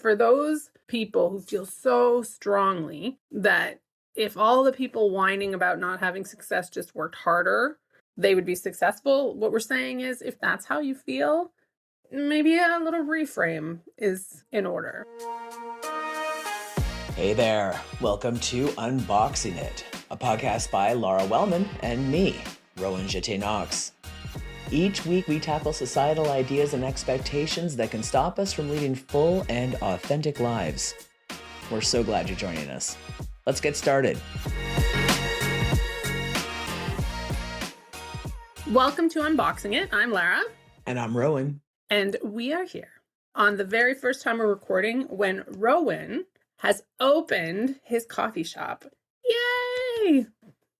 For those people who feel so strongly that if all the people whining about not having success just worked harder, they would be successful. What we're saying is, if that's how you feel, maybe a little reframe is in order. Hey there, welcome to Unboxing It, a podcast by Lara Wellman and me, Rowan Knox. Each week we tackle societal ideas and expectations that can stop us from leading full and authentic lives. We're so glad you're joining us. Let's get started. Welcome to Unboxing It. I'm Lara. And I'm Rowan. And we are here on the very first time we're recording when Rowan has opened his coffee shop. Yay!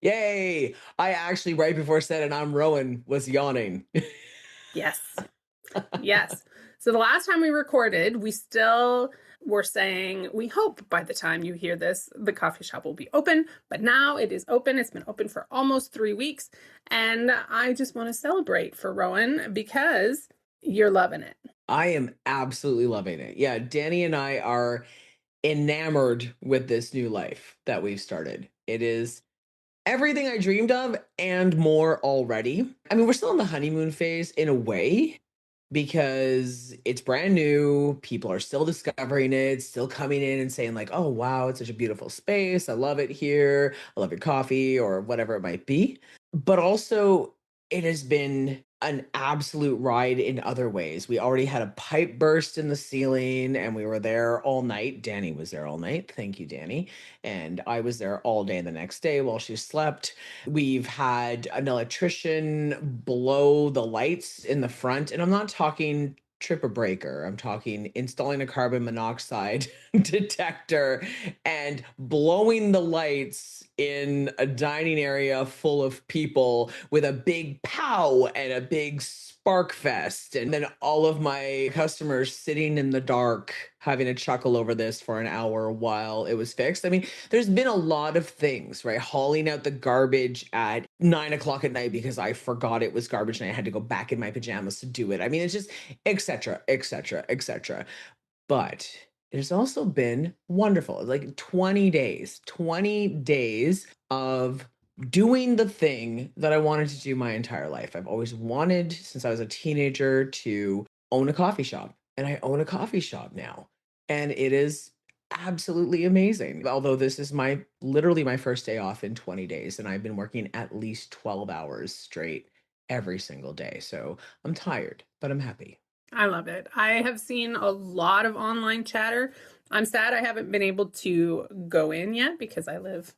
Yay! I actually, right before I said, and I'm Rowan, was yawning. Yes. Yes. So the last time we recorded, we still were saying, we hope by the time you hear this, the coffee shop will be open. But now it is open. It's been open for almost 3 weeks. And I just want to celebrate for Rowan because you're loving it. I am absolutely loving it. Yeah, Dani and I are enamored with this new life that we've started. It is everything I dreamed of and more already. I mean, we're still in the honeymoon phase in a way because it's brand new. People are still discovering it, still coming in and saying like, oh, wow, it's such a beautiful space. I love it here. I love your coffee or whatever it might be. But also it has been an absolute ride in other ways. We already had a pipe burst in the ceiling and we were there all night. Dani was there all night. Thank you, Dani. And I was there all day the next day while she slept. We've had an electrician blow the lights in the front. And I'm not talking trip a breaker. I'm talking installing a carbon monoxide detector and blowing the lights in a dining area full of people with a big pow and a big spark fest. And then all of my customers sitting in the dark having a chuckle over this for an hour while it was fixed. I mean, there's been a lot of things, right? Hauling out the garbage at 9 o'clock at night because I forgot it was garbage and I had to go back in my pajamas to do it. I mean, it's just et cetera, et cetera, et cetera. But there's also been wonderful, like 20 days of doing the thing that I wanted to do my entire life. I've always wanted, since I was a teenager, to own a coffee shop. And I own a coffee shop now. And it is absolutely amazing. Although this is literally my first day off in 20 days. And I've been working at least 12 hours straight every single day. So I'm tired, but I'm happy. I love it. I have seen a lot of online chatter. I'm sad I haven't been able to go in yet because I live,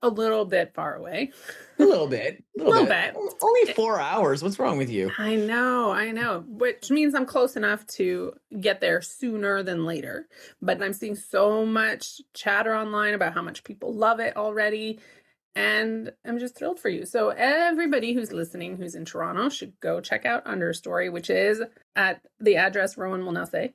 a little bit far away. A little bit. Only 4 hours. What's wrong with you? I know. Which means I'm close enough to get there sooner than later. But I'm seeing so much chatter online about how much people love it already. And I'm just thrilled for you. So everybody who's listening, who's in Toronto, should go check out Understory, which is at the address Rowan will now say.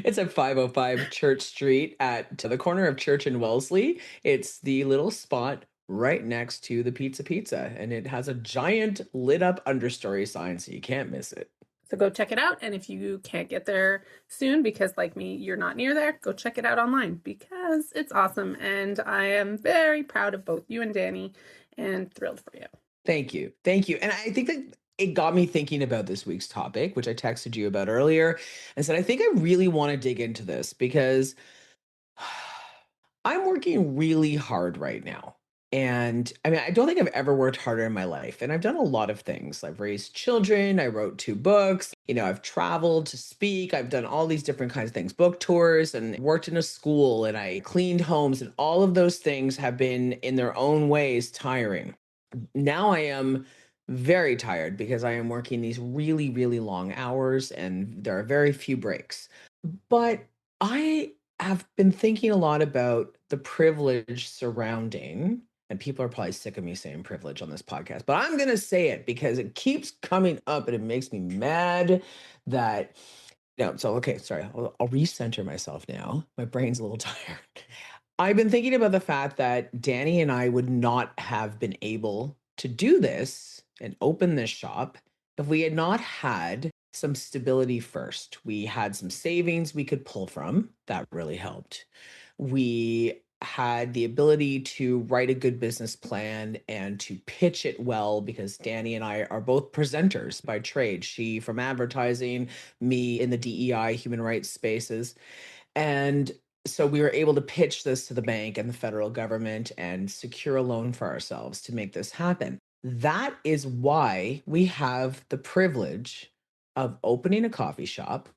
It's at 505 Church Street to the corner of Church and Wellesley. It's the little spot right next to the Pizza. And it has a giant lit up Understory sign, so you can't miss it. So go check it out. And if you can't get there soon, because like me, you're not near there, go check it out online because it's awesome. And I am very proud of both you and Dani and thrilled for you. Thank you. And I think that it got me thinking about this week's topic, which I texted you about earlier and said, I think I really want to dig into this because I'm working really hard right now. And I mean, I don't think I've ever worked harder in my life. And I've done a lot of things. I've raised children. I wrote 2 books. I've traveled to speak. I've done all these different kinds of things, book tours, and worked in a school, and I cleaned homes. And all of those things have been in their own ways tiring. Now I am very tired because I am working these really, really long hours and there are very few breaks. But I have been thinking a lot about the privilege surrounding, and people are probably sick of me saying privilege on this podcast, but I'm going to say it because it keeps coming up and it makes me mad that, okay, sorry, I'll recenter myself now. My brain's a little tired. I've been thinking about the fact that Dani and I would not have been able to do this and open this shop if we had not had some stability first. We had some savings we could pull from. That really helped. We had the ability to write a good business plan and to pitch it well because Dani and I are both presenters by trade. She from advertising, me in the DEI human rights spaces. And so we were able to pitch this to the bank and the federal government and secure a loan for ourselves to make this happen. That is why we have the privilege of opening a coffee shop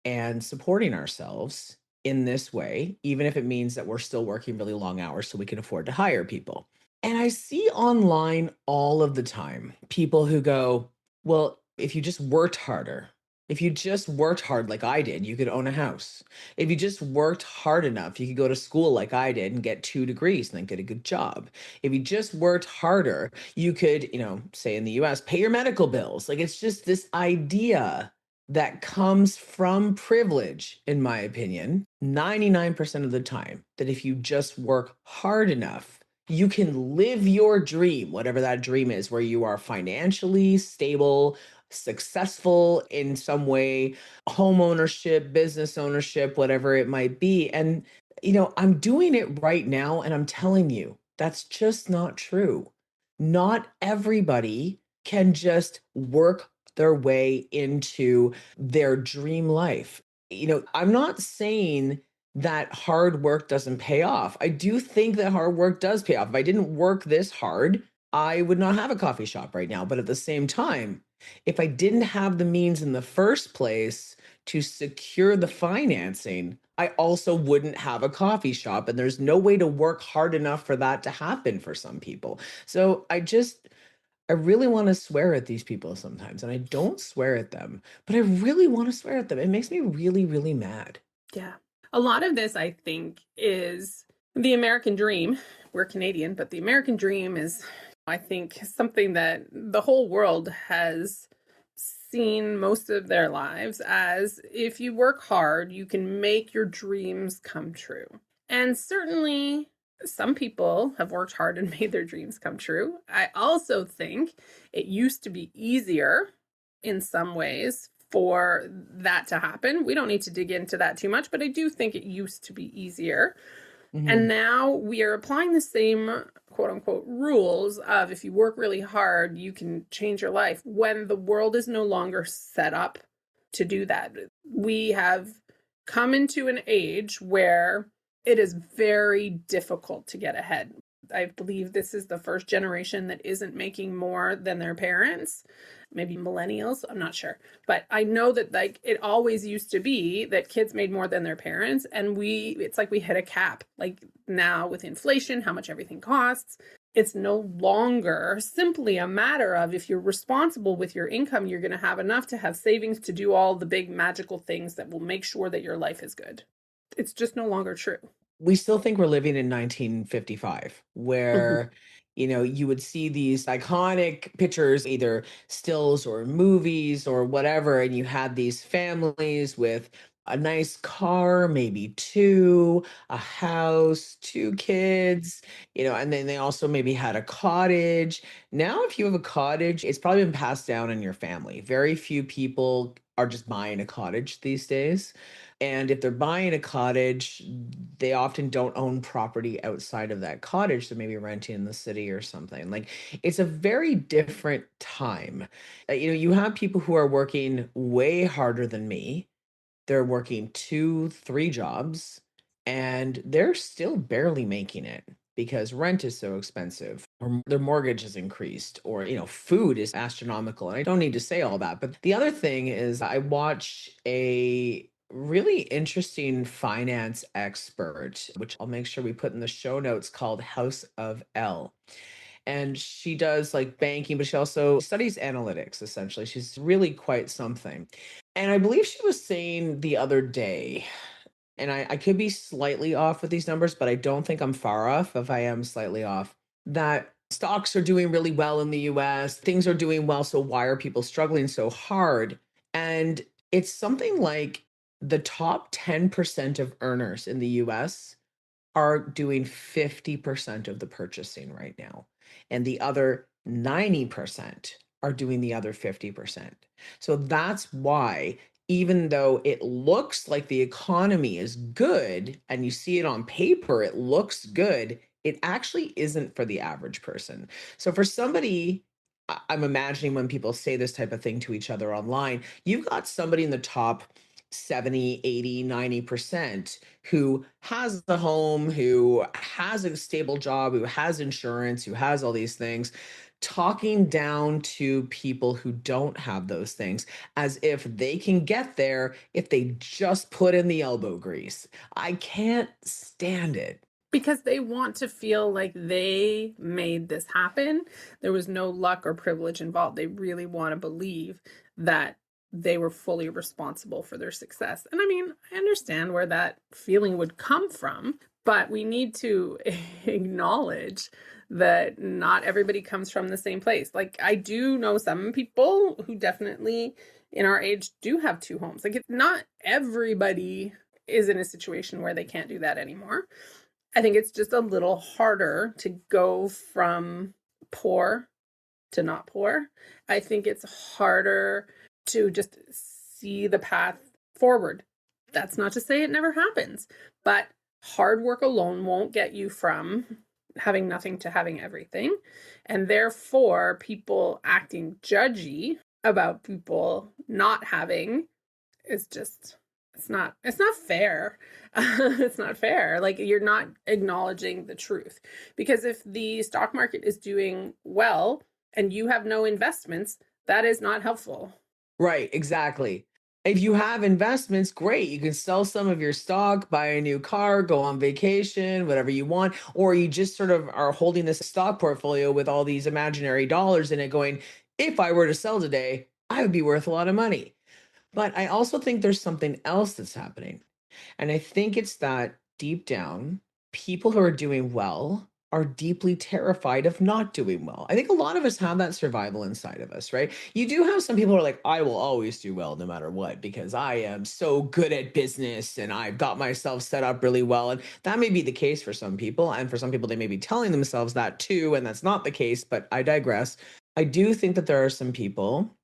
and supporting ourselves in this way, even if it means that we're still working really long hours so we can afford to hire people. And I see online all of the time people who go, well, if you just worked harder, if you just worked hard like I did, you could own a house. If you just worked hard enough, you could go to school like I did and get 2 degrees and then get a good job. If you just worked harder, you could, say in the US, pay your medical bills. Like it's just this idea that comes from privilege, in my opinion, 99% of the time, that if you just work hard enough, you can live your dream, whatever that dream is, where you are financially stable, successful in some way, home ownership, business ownership, whatever it might be. And, I'm doing it right now. And I'm telling you, that's just not true. Not everybody can just work their way into their dream life. I'm not saying that hard work doesn't pay off. I do think that hard work does pay off. If I didn't work this hard, I would not have a coffee shop right now. But at the same time, if I didn't have the means in the first place to secure the financing, I also wouldn't have a coffee shop. And there's no way to work hard enough for that to happen for some people. So I really want to swear at these people sometimes, and I don't swear at them, but I really want to swear at them. It makes me really, really mad. Yeah. A lot of this, I think, is the American dream. We're Canadian, but the American dream is, I think, something that the whole world has seen most of their lives as if you work hard, you can make your dreams come true. And certainly, some people have worked hard and made their dreams come true. I also think it used to be easier in some ways for that to happen. We don't need to dig into that too much, but I do think it used to be easier. And Mhm. now we are applying the same quote unquote rules of if you work really hard, you can change your life when the world is no longer set up to do that. We have come into an age where it is very difficult to get ahead. I believe this is the first generation that isn't making more than their parents, maybe millennials, I'm not sure. But I know that like it always used to be that kids made more than their parents and it's like we hit a cap. Like now with inflation, how much everything costs, it's no longer simply a matter of if you're responsible with your income, you're going to have enough to have savings to do all the big magical things that will make sure that your life is good. It's just no longer true. We still think we're living in 1955, Mhm. where, you would see these iconic pictures, either stills or movies or whatever, and you had these families with a nice car, maybe two, a house, two kids, and then they also maybe had a cottage. Now, if you have a cottage, it's probably been passed down in your family. Very few people are just buying a cottage these days. And if they're buying a cottage, they often don't own property outside of that cottage. They're maybe renting in the city or something. Like it's a very different time. You have people who are working way harder than me. They're working 2, 3 jobs, and they're still barely making it because rent is so expensive, or their mortgage has increased, or, food is astronomical. And I don't need to say all that. But the other thing is, I watch a really interesting finance expert, which I'll make sure we put in the show notes, called House of L. And she does like banking, but she also studies analytics essentially. She's really quite something. And I believe she was saying the other day, and I could be slightly off with these numbers, but I don't think I'm far off if I am slightly off, that stocks are doing really well in the US. Things are doing well. So why are people struggling so hard? And it's something like the top 10% of earners in the US are doing 50% of the purchasing right now. And the other 90% are doing the other 50%. So that's why, even though it looks like the economy is good and you see it on paper, it looks good, it actually isn't for the average person. So for somebody, I'm imagining when people say this type of thing to each other online, you've got somebody in the top 70, 80, 90% who has the home, who has a stable job, who has insurance, who has all these things, talking down to people who don't have those things as if they can get there if they just put in the elbow grease. I can't stand it. Because they want to feel like they made this happen. There was no luck or privilege involved. They really want to believe that they were fully responsible for their success. And I mean, I understand where that feeling would come from, but we need to acknowledge that not everybody comes from the same place. Like, I do know some people who definitely in our age do have two homes. Like, it's not everybody is in a situation where they can't do that anymore. I think it's just a little harder to go from poor to not poor. I think it's harder to just see the path forward. That's not to say it never happens, but hard work alone won't get you from having nothing to having everything. And therefore, people acting judgy about people not having is just, it's not fair. It's not fair. Like, you're not acknowledging the truth. Because if the stock market is doing well and you have no investments, that is not helpful. Right, exactly. If you have investments, great. You can sell some of your stock, buy a new car, go on vacation, whatever you want. Or you just sort of are holding this stock portfolio with all these imaginary dollars in it, going, if I were to sell today, I would be worth a lot of money. But I also think there's something else that's happening. And I think it's that deep down, people who are doing well are deeply terrified of not doing well. I think a lot of us have that survival inside of us, right? You do have some people who are like, I will always do well no matter what, because I am so good at business and I've got myself set up really well. And that may be the case for some people. And for some people, they may be telling themselves that too. And that's not the case, but I digress. I do think that there are some people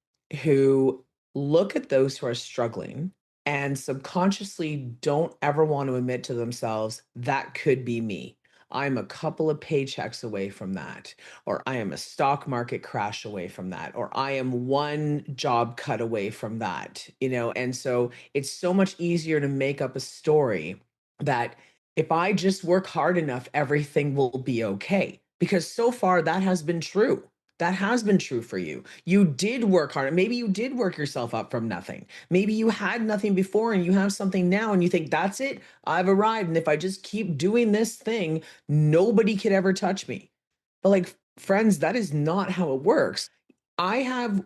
who look at those who are struggling and subconsciously don't ever want to admit to themselves, that could be me. I'm a couple of paychecks away from that, or I am a stock market crash away from that, or I am one job cut away from that, And so it's so much easier to make up a story that if I just work hard enough, everything will be okay. Because so far that has been true. That has been true for you. You did work hard. Maybe you did work yourself up from nothing. Maybe you had nothing before and you have something now and you think, that's it. I've arrived. And if I just keep doing this thing, nobody could ever touch me. But like, friends, that is not how it works. I have,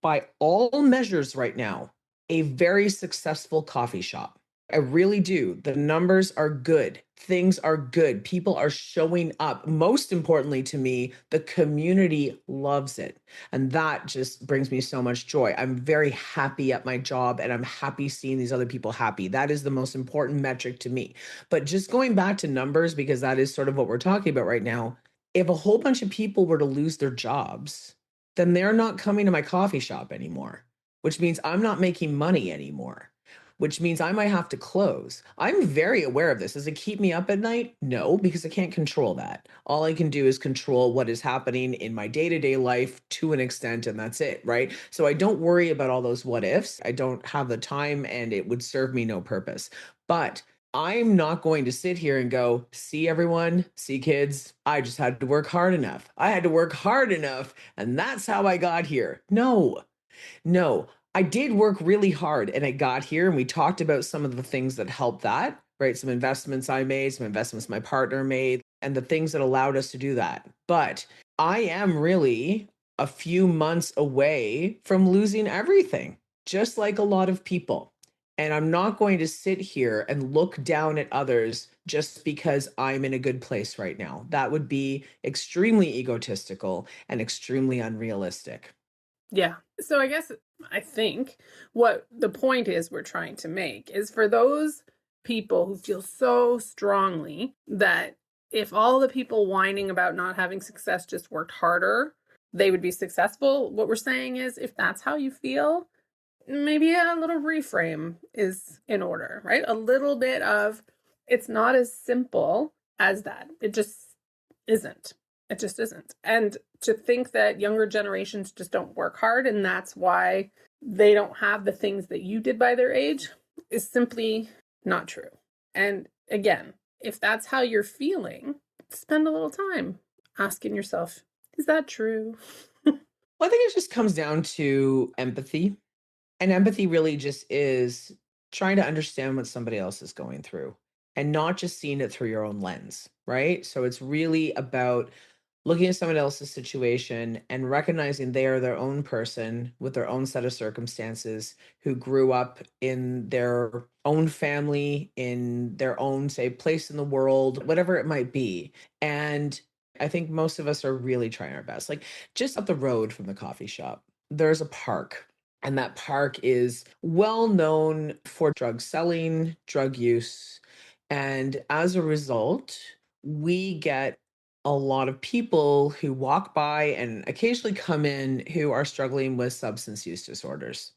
by all measures right now, a very successful coffee shop. I really do. The numbers are good. Things are good. People are showing up. Most importantly to me, the community loves it. And that just brings me so much joy. I'm very happy at my job and I'm happy seeing these other people happy. That is the most important metric to me. But just going back to numbers, because that is sort of what we're talking about right now, if a whole bunch of people were to lose their jobs, then they're not coming to my coffee shop anymore, which means I'm not making money anymore, which means I might have to close. I'm very aware of this. Does it keep me up at night? No, because I can't control that. All I can do is control what is happening in my day-to-day life to an extent, and that's it, right? So I don't worry about all those what ifs. I don't have the time, and it would serve me no purpose. But I'm not going to sit here and go, see everyone, see kids, I just had to work hard enough. I had to work hard enough, and that's how I got here. No, no, I did work really hard and I got here, and we talked about some of the things that helped that, right? Some investments I made, some investments my partner made, and the things that allowed us to do that. But I am really a few months away from losing everything, just like a lot of people. And I'm not going to sit here and look down at others just because I'm in a good place right now. That would be extremely egotistical and extremely unrealistic. Yeah. So I think what the point is we're trying to make is for those people who feel so strongly that if all the people whining about not having success just worked harder, they would be successful. What we're saying is, if that's how you feel, maybe a little reframe is in order, right? A little bit of, it's not as simple as that. It just isn't. It just isn't. And to think that younger generations just don't work hard and that's why they don't have the things that you did by their age is simply not true. And again, if that's how you're feeling, spend a little time asking yourself, is that true? Well, I think it just comes down to empathy. And empathy really just is trying to understand what somebody else is going through and not just seeing it through your own lens, right? So it's really about looking at someone else's situation and recognizing they are their own person with their own set of circumstances who grew up in their own family, in their own, say, place in the world, whatever it might be. And I think most of us are really trying our best. Like just up the road from the coffee shop, there's a park. And that park is well known for drug selling, drug use. And as a result, we get a lot of people who walk by and occasionally come in who are struggling with substance use disorders,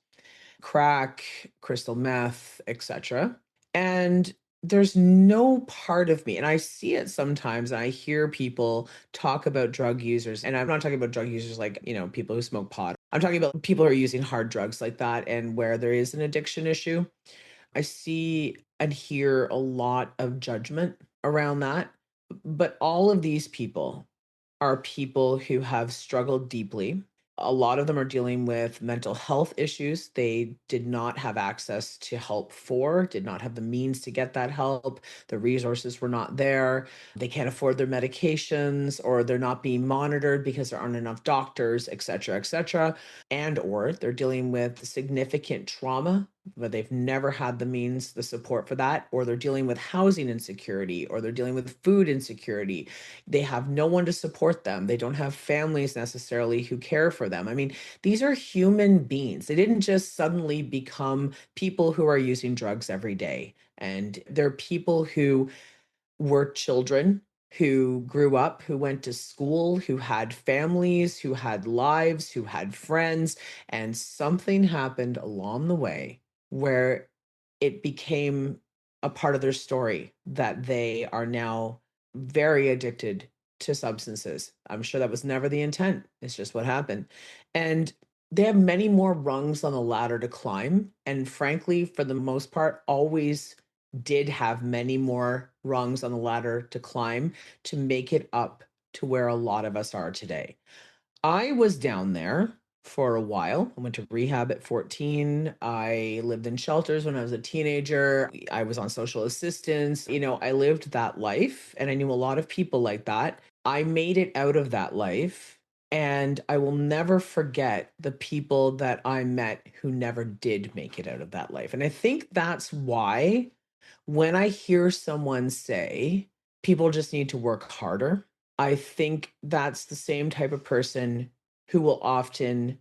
crack, crystal meth, etc. And there's no part of me, and I see it sometimes, and I hear people talk about drug users, and I'm not talking about drug users like, people who smoke pot. I'm talking about people who are using hard drugs like that and where there is an addiction issue. I see and hear a lot of judgment around that. But all of these people are people who have struggled deeply. A lot of them are dealing with mental health issues. They did not have access to help for, did not have the means to get that help. The resources were not there. They can't afford their medications, or they're not being monitored because there aren't enough doctors, et cetera, et cetera. And or they're dealing with significant trauma, but they've never had the means, the support for that, or they're dealing with housing insecurity, or they're dealing with food insecurity. They have no one to support them. They don't have families necessarily who care for them. I mean, these are human beings. They didn't just suddenly become people who are using drugs every day. And they're people who were children, who grew up, who went to school, who had families, who had lives, who had friends. And something happened along the way where it became a part of their story that they are now very addicted to substances. I'm sure that was never the intent. It's just what happened. And they have many more rungs on the ladder to climb. And frankly, for the most part, always did have many more rungs on the ladder to climb to make it up to where a lot of us are today. I was down there for a while. I went to rehab at 14. I lived in shelters when I was a teenager. I was on social assistance. I lived that life and I knew a lot of people like that. I made it out of that life. And I will never forget the people that I met who never did make it out of that life. And I think that's why when I hear someone say people just need to work harder, I think that's the same type of person who will often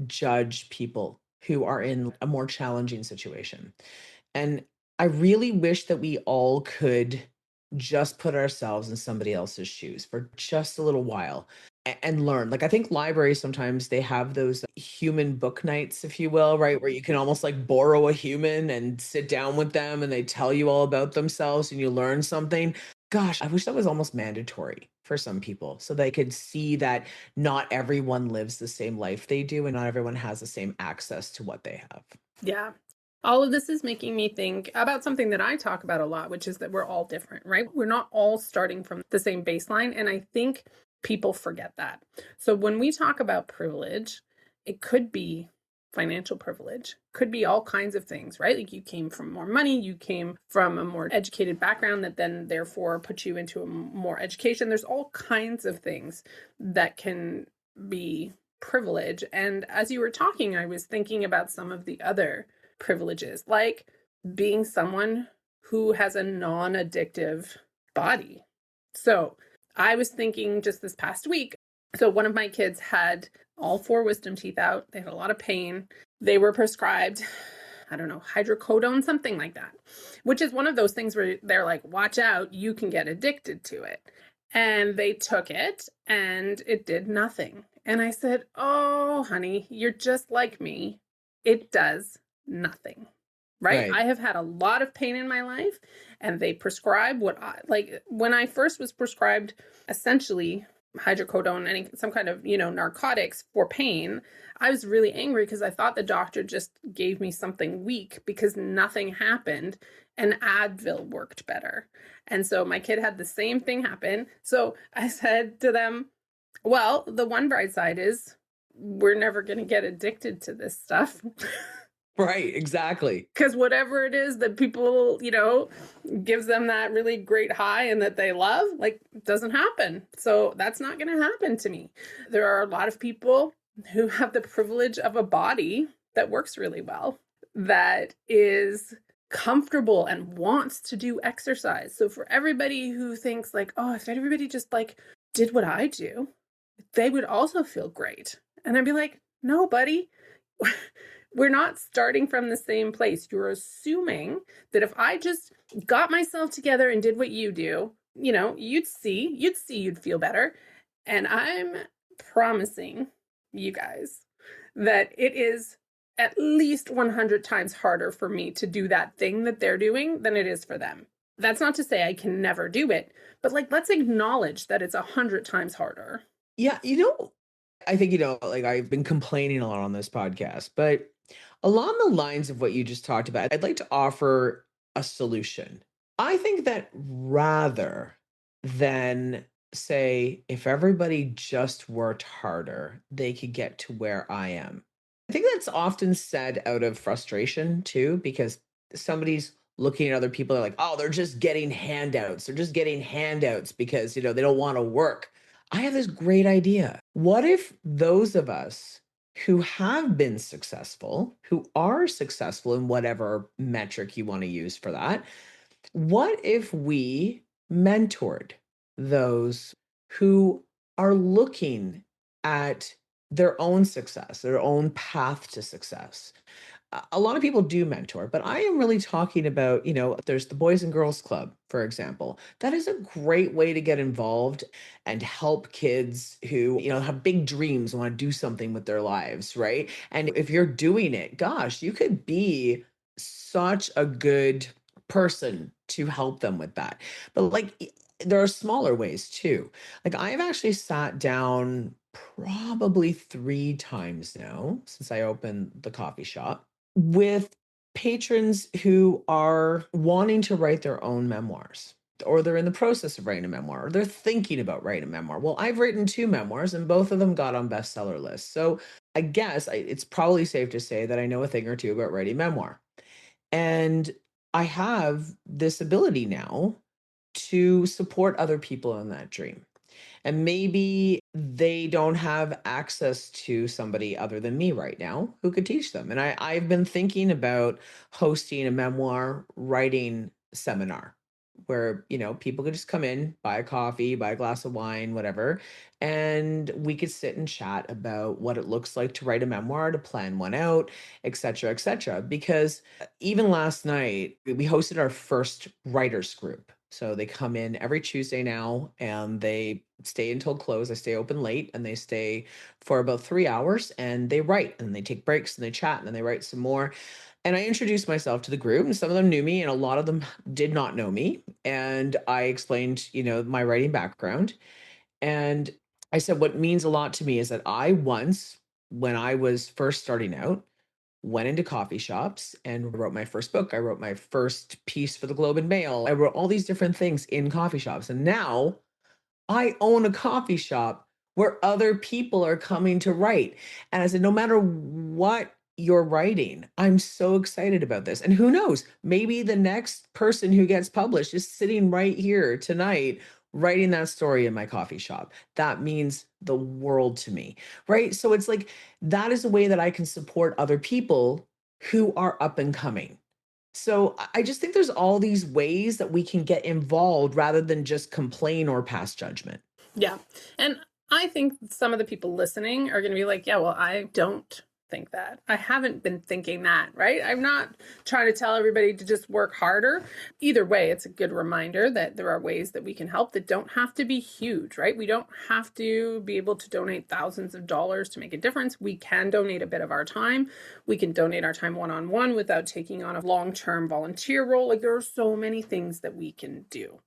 judge people who are in a more challenging situation. And I really wish that we all could just put ourselves in somebody else's shoes for just a little while and learn. Like I think libraries sometimes they have those human book nights, if you will, right? Where you can almost like borrow a human and sit down with them and they tell you all about themselves and you learn something. Gosh, I wish that was almost mandatory for some people so they could see that not everyone lives the same life they do and not everyone has the same access to what they have. Yeah. All of this is making me think about something that I talk about a lot, which is that we're all different, right? We're not all starting from the same baseline. And I think people forget that. So when we talk about privilege, it could be financial privilege, could be all kinds of things, right? Like you came from more money, you came from a more educated background that then therefore put you into a more education. There's all kinds of things that can be privilege. And as you were talking, I was thinking about some of the other privileges, like being someone who has a non-addictive body. So I was thinking just this past week, so one of my kids had all four wisdom teeth out. They had a lot of pain. They were prescribed, I don't know, hydrocodone, something like that, which is one of those things where they're like, watch out, you can get addicted to it. And they took it and it did nothing. And I said, "Oh, honey, you're just like me. It does nothing." Right? Right. I have had a lot of pain in my life, and they prescribe what I like. When I first was prescribed essentially hydrocodone, some kind of, narcotics for pain, I was really angry because I thought the doctor just gave me something weak because nothing happened and Advil worked better. And so my kid had the same thing happen. So I said to them, well, the one bright side is we're never going to get addicted to this stuff. Right, exactly. Because whatever it is that people, gives them that really great high and that they love, like, doesn't happen. So that's not going to happen to me. There are a lot of people who have the privilege of a body that works really well, that is comfortable and wants to do exercise. So for everybody who thinks like, oh, if everybody just like did what I do, they would also feel great. And I'd be like, no, buddy, we're not starting from the same place. You're assuming that if I just got myself together and did what you do, you'd see you'd feel better. And I'm promising you guys that it is at least 100 times harder for me to do that thing that they're doing than it is for them. That's not to say I can never do it, but like, let's acknowledge that it's 100 times harder. Yeah, I think, like I've been complaining a lot on this podcast, but along the lines of what you just talked about, I'd like to offer a solution. I think that rather than say, if everybody just worked harder, they could get to where I am. I think that's often said out of frustration too, because somebody's looking at other people, they're like, oh, they're just getting handouts. They're just getting handouts because, they don't want to work. I have this great idea. What if those of us who have been successful, who are successful in whatever metric you want to use for that, what if we mentored those who are looking at their own success, their own path to success? A lot of people do mentor, but I am really talking about, there's the Boys and Girls Club, for example. That is a great way to get involved and help kids who, have big dreams, want to do something with their lives, right? And if you're doing it, gosh, you could be such a good person to help them with that. But like, there are smaller ways too. Like, I've actually sat down probably 3 times now since I opened the coffee shop with patrons who are wanting to write their own memoirs, or they're in the process of writing a memoir, or they're thinking about writing a memoir. Well, I've written 2 memoirs and both of them got on bestseller lists. So I guess it's probably safe to say that I know a thing or two about writing memoir. And I have this ability now to support other people in that dream. And maybe they don't have access to somebody other than me right now who could teach them. And I've been thinking about hosting a memoir writing seminar where, people could just come in, buy a coffee, buy a glass of wine, whatever. And we could sit and chat about what it looks like to write a memoir, to plan one out, et cetera, et cetera. Because even last night, we hosted our first writers group. So they come in every Tuesday now and they stay until close. I stay open late and they stay for about 3 hours and they write and they take breaks and they chat and then they write some more. And I introduced myself to the group and some of them knew me and a lot of them did not know me. And I explained, my writing background. And I said, what means a lot to me is that I once, when I was first starting out, went into coffee shops and wrote my first book. I wrote my first piece for the Globe and Mail. I wrote all these different things in coffee shops. And now I own a coffee shop where other people are coming to write. And I said, no matter what you're writing, I'm so excited about this. And who knows, maybe the next person who gets published is sitting right here tonight writing that story in my coffee shop. That means the world to me, right? So it's like that is a way that I can support other people who are up and coming. So I just think there's all these ways that we can get involved rather than just complain or pass judgment. Yeah. And I think some of the people listening are going to be like, yeah, well, I don't think that. I haven't been thinking that, right? I'm not trying to tell everybody to just work harder. Either way, it's a good reminder that there are ways that we can help that don't have to be huge, right? We don't have to be able to donate thousands of dollars to make a difference. We can donate a bit of our time. We can donate our time one-on-one without taking on a long-term volunteer role. Like, there are so many things that we can do.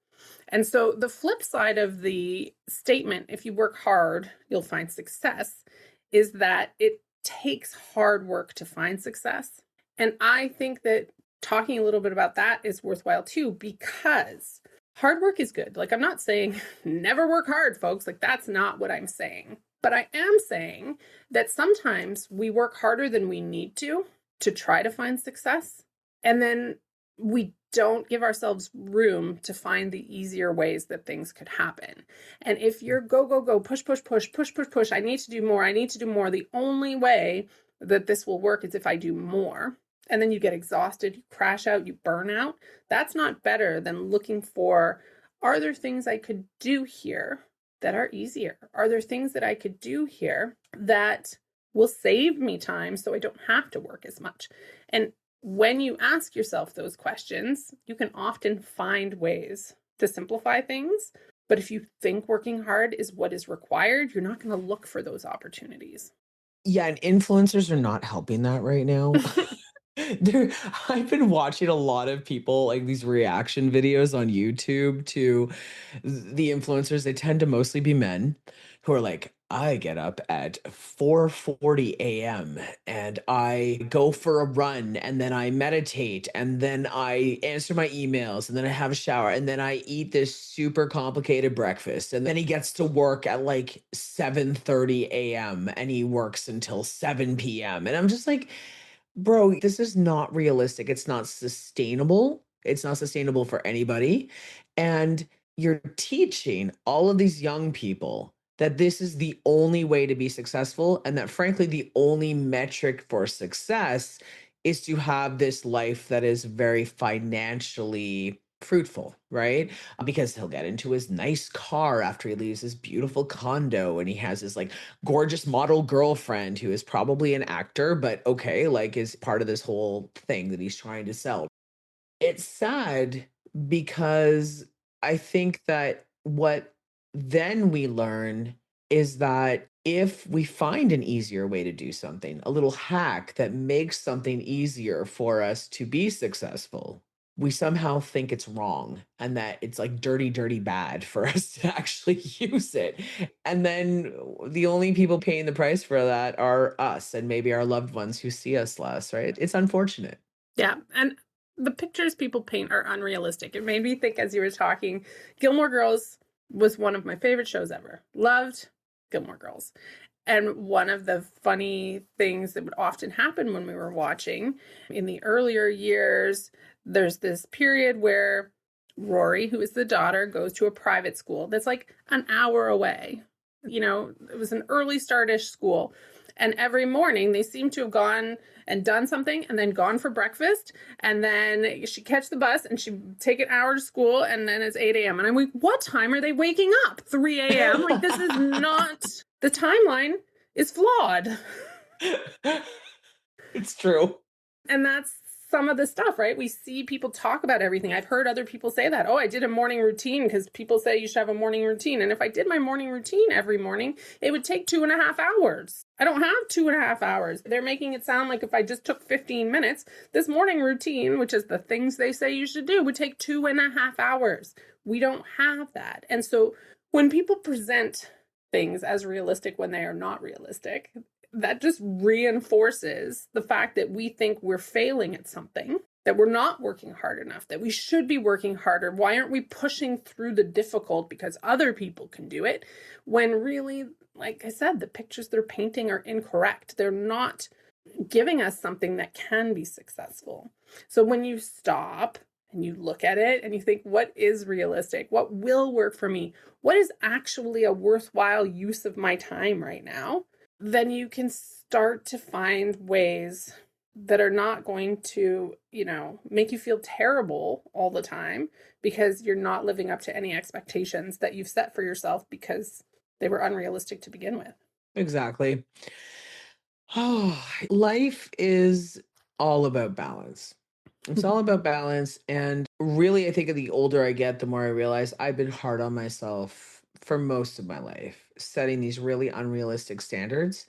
And so the flip side of the statement, if you work hard, you'll find success, is that it takes hard work to find success. And I think that talking a little bit about that is worthwhile too, because hard work is good. Like, I'm not saying never work hard, folks. Like, that's not what I'm saying. But I am saying that sometimes we work harder than we need to try to find success. And then we don't give ourselves room to find the easier ways that things could happen. And if you're go, go, go, push, push, push, push, push, push, I need to do more, I need to do more, the only way that this will work is if I do more. And then you get exhausted, you crash out, you burn out. That's not better than looking for, are there things I could do here that are easier? Are there things that I could do here that will save me time so I don't have to work as much? And when you ask yourself those questions, you can often find ways to simplify things. But if you think working hard is what is required, you're not going to look for those opportunities. Yeah, and influencers are not helping that right now. I've been watching a lot of people, like these reaction videos on YouTube to the influencers. They tend to mostly be men who are like, I get up at 4:40 a.m. and I go for a run and then I meditate and then I answer my emails and then I have a shower and then I eat this super complicated breakfast. And then he gets to work at like 7:30 a.m. and he works until 7 p.m. And I'm just like, bro, this is not realistic. It's not sustainable. It's not sustainable for anybody. And you're teaching all of these young people that this is the only way to be successful. And that, frankly, the only metric for success is to have this life that is very financially fruitful, right? Because he'll get into his nice car after he leaves his beautiful condo and he has his like gorgeous model girlfriend who is probably an actor, but okay, like is part of this whole thing that he's trying to sell. It's sad because I think that what then we learn is that if we find an easier way to do something, a little hack that makes something easier for us to be successful, we somehow think it's wrong and that it's like dirty, dirty bad for us to actually use it. And then the only people paying the price for that are us and maybe our loved ones who see us less, right? It's unfortunate. Yeah. And the pictures people paint are unrealistic. It made me think as you were talking, Gilmore Girls was one of my favorite shows ever. Loved Gilmore Girls. And one of the funny things that would often happen when we were watching in the earlier years, there's this period where Rory, who is the daughter, goes to a private school that's like an hour away. You know, it was an early start-ish school. And every morning they seem to have gone and done something and then gone for breakfast. And then she'd catch the bus and she'd take an hour to school and then it's 8 a.m. And I'm like, what time are they waking up? 3 a.m.? Like, this is not, the timeline is flawed. It's true. And that's some of the stuff, right? We see people talk about everything. I've heard other people say that. Oh, I did a morning routine because people say you should have a morning routine. And if I did my morning routine every morning, it would take 2.5 hours. I don't have 2.5 hours. They're making it sound like if I just took 15 minutes, this morning routine, which is the things they say you should do, would take 2.5 hours. We don't have that. And so when people present things as realistic when they are not realistic, that just reinforces the fact that we think we're failing at something, that we're not working hard enough, that we should be working harder. Why aren't we pushing through the difficult because other people can do it? When really, like I said, the pictures they're painting are incorrect. They're not giving us something that can be successful. So when you stop and you look at it and you think, what is realistic? What will work for me? What is actually a worthwhile use of my time right now? Then you can start to find ways that are not going to, make you feel terrible all the time because you're not living up to any expectations that you've set for yourself because they were unrealistic to begin with. Exactly. Oh, life is all about balance. It's all about balance. And really, I think the older I get, the more I realize I've been hard on myself for most of my life, setting these really unrealistic standards,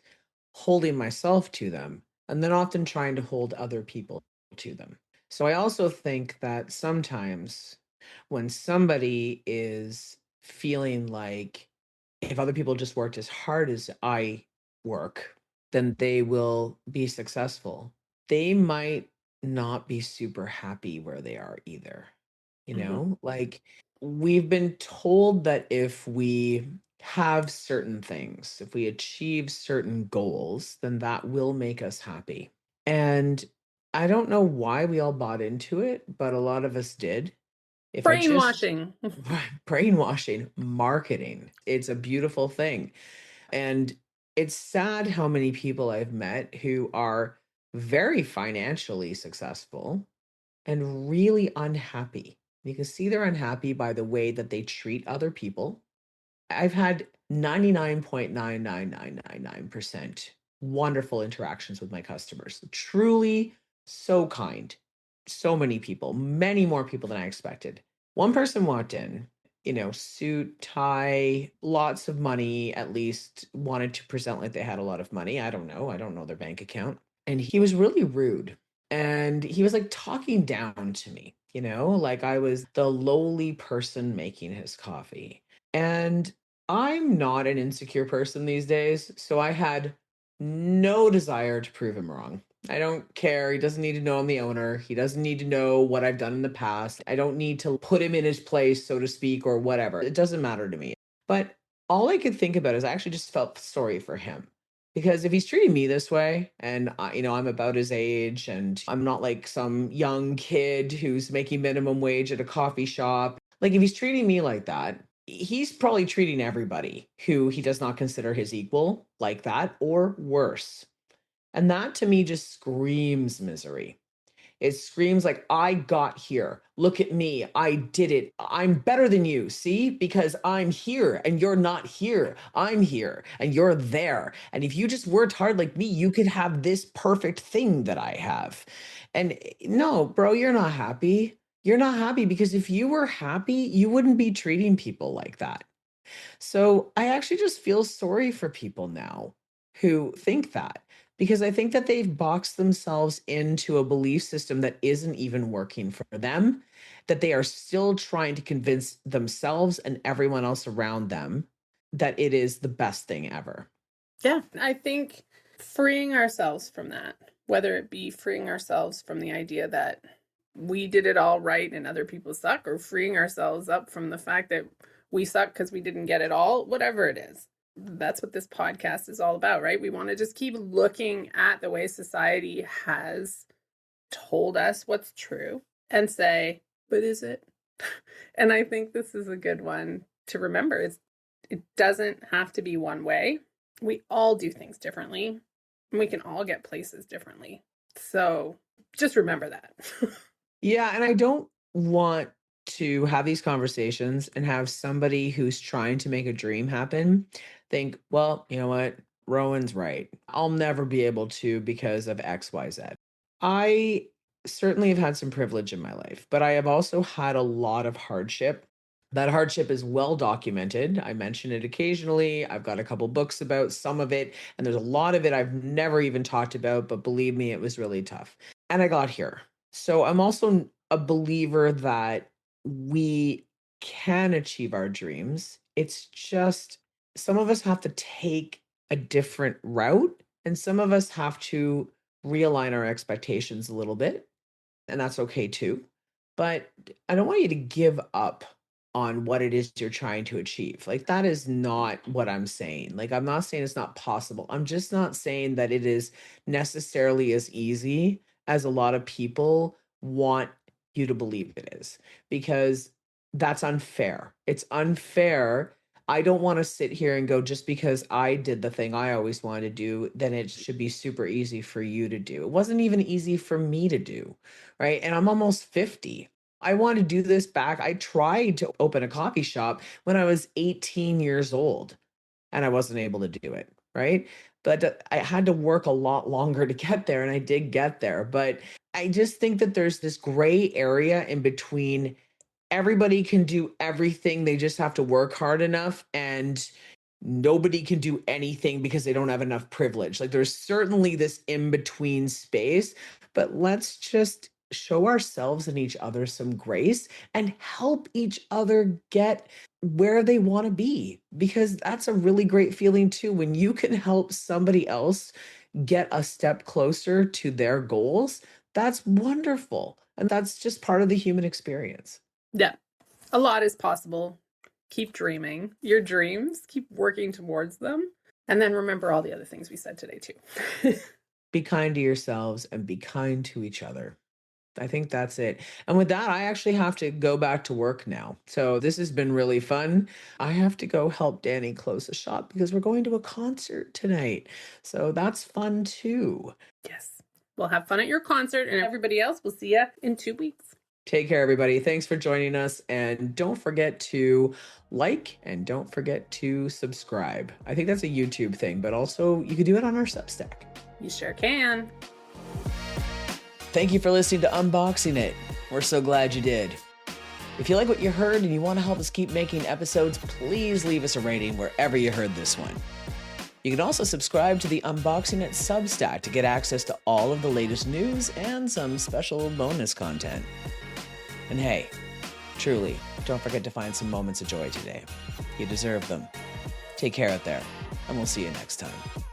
holding myself to them, and then often trying to hold other people to them. So I also think that sometimes when somebody is feeling like if other people just worked as hard as I work, then they will be successful. They might not be super happy where they are either. Mhm. Like we've been told that if we have certain things, if we achieve certain goals, then that will make us happy. And I don't know why we all bought into it, but a lot of us did. If I just Brainwashing. brainwashing, marketing, it's a beautiful thing. And it's sad how many people I've met who are very financially successful and really unhappy. You can see they're unhappy by the way that they treat other people. I've had 99.99999% wonderful interactions with my customers. Truly so kind. So many people, many more people than I expected. One person walked in, suit, tie, lots of money, at least wanted to present like they had a lot of money. I don't know. I don't know their bank account. And he was really rude. And he was like talking down to me, like I was the lowly person making his coffee. And I'm not an insecure person these days, so I had no desire to prove him wrong. I don't care. He doesn't need to know I'm the owner. He doesn't need to know what I've done in the past. I don't need to put him in his place, so to speak, or whatever. It doesn't matter to me. But all I could think about is I actually just felt sorry for him. Because if he's treating me this way, and I'm about his age, and I'm not like some young kid who's making minimum wage at a coffee shop, like if he's treating me like that, he's probably treating everybody who he does not consider his equal like that or worse. And that to me just screams misery. It screams like, I got here. Look at me. I did it. I'm better than you. See? Because I'm here and you're not here. I'm here and you're there. And if you just worked hard like me, you could have this perfect thing that I have. And no, bro, you're not happy. You're not happy because if you were happy, you wouldn't be treating people like that. So I actually just feel sorry for people now who think that because I think that they've boxed themselves into a belief system that isn't even working for them, that they are still trying to convince themselves and everyone else around them that it is the best thing ever. Yeah, I think freeing ourselves from that, whether it be freeing ourselves from the idea that we did it all right and other people suck, or freeing ourselves up from the fact that we suck because we didn't get it all, whatever it is. That's what this podcast is all about, right? We want to just keep looking at the way society has told us what's true and say, but is it? And I think this is a good one to remember. It doesn't have to be one way. We all do things differently, and we can all get places differently. So just remember that. Yeah, and I don't want to have these conversations and have somebody who's trying to make a dream happen think, well, you know what? Rowan's right. I'll never be able to because of XYZ. I certainly have had some privilege in my life, but I have also had a lot of hardship. That hardship is well documented. I mention it occasionally. I've got a couple books about some of it, and there's a lot of it I've never even talked about, but believe me, it was really tough. And I got here. So I'm also a believer that we can achieve our dreams. It's just some of us have to take a different route, and some of us have to realign our expectations a little bit, and that's okay too. But I don't want you to give up on what it is you're trying to achieve. Like, that is not what I'm saying. Like, I'm not saying it's not possible. I'm just not saying that it is necessarily as easy as a lot of people want you to believe it is, because that's unfair. It's unfair. I don't want to sit here and go, just because I did the thing I always wanted to do, then it should be super easy for you to do. It wasn't even easy for me to do, right? And I'm almost 50. I want to do this back. I tried to open a coffee shop when I was 18 years old and I wasn't able to do it, right? but I had to work a lot longer to get there, and I did get there. But I just think that there's this gray area in between everybody can do everything. They just have to work hard enough, and nobody can do anything because they don't have enough privilege. Like there's certainly this in between space, but let's just show ourselves and each other some grace and help each other get where they want to be, because that's a really great feeling too when you can help somebody else get a step closer to their goals. That's wonderful, and that's just part of the human experience. Yeah, a lot is possible. Keep dreaming your dreams, keep working towards them. And then remember all the other things we said today, too. Be kind to yourselves and be kind to each other. I think that's it. And with that, I actually have to go back to work now. So this has been really fun. I have to go help Dani close the shop because we're going to a concert tonight. So that's fun too. Yes. Well, have fun at your concert, and everybody else, we'll see you in 2 weeks. Take care, everybody. Thanks for joining us. And don't forget to like and don't forget to subscribe. I think that's a YouTube thing, but also you can do it on our Substack. You sure can. Thank you for listening to Unboxing It. We're so glad you did. If you like what you heard and you want to help us keep making episodes, please leave us a rating wherever you heard this one. You can also subscribe to the Unboxing It Substack to get access to all of the latest news and some special bonus content. And hey, truly, don't forget to find some moments of joy today. You deserve them. Take care out there, and we'll see you next time.